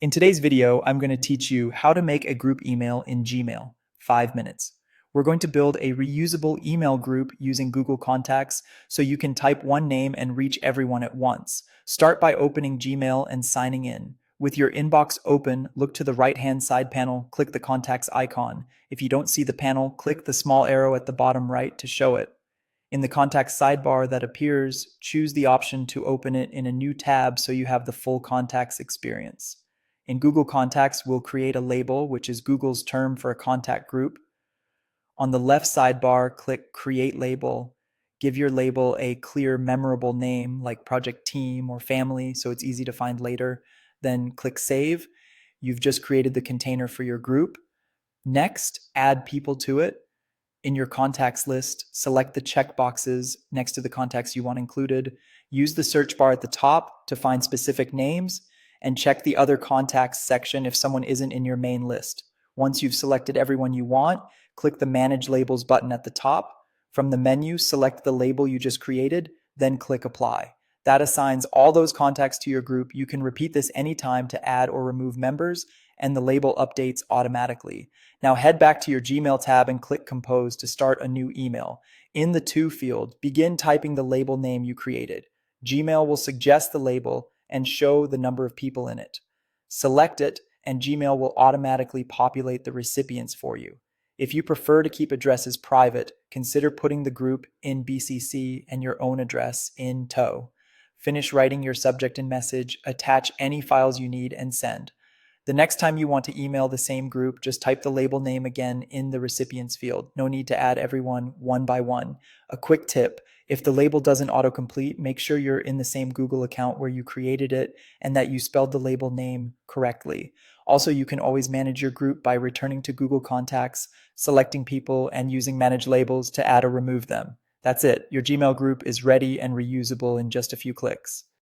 In today's video, I'm going to teach you how to make a group email in Gmail, 5 minutes. We're going to build a reusable email group using Google Contacts so you can type one name and reach everyone at once. Start by opening Gmail and signing in. With your inbox open, look to the right-hand side panel, click the contacts icon. If you don't see the panel, click the small arrow at the bottom right to show it. In the contacts sidebar that appears, choose the option to open it in a new tab so you have the full contacts experience. In Google Contacts, we'll create a label, which is Google's term for a contact group. On the left sidebar, click Create Label. Give your label a clear, memorable name like Project Team or Family so it's easy to find later. Then click Save. You've just created the container for your group. Next, add people to it. In your contacts list, select the checkboxes next to the contacts you want included. Use the search bar at the top to find specific names and check the other contacts section if someone isn't in your main list. Once you've selected everyone you want, click the Manage Labels button at the top. From the menu, select the label you just created, then click Apply. That assigns all those contacts to your group. You can repeat this anytime to add or remove members, and the label updates automatically. Now head back to your Gmail tab and click Compose to start a new email. In the To field, begin typing the label name you created. Gmail will suggest the label and show the number of people in it. Select it, and Gmail will automatically populate the recipients for you. If you prefer to keep addresses private, consider putting the group in BCC and your own address in tow. Finish writing your subject and message, attach any files you need, and send. The next time you want to email the same group, just type the label name again in the recipients field. No need to add everyone one by one. A quick tip: if the label doesn't autocomplete, make sure you're in the same Google account where you created it and that you spelled the label name correctly. Also, you can always manage your group by returning to Google Contacts, selecting people, and using Manage Labels to add or remove them. That's it. Your Gmail group is ready and reusable in just a few clicks.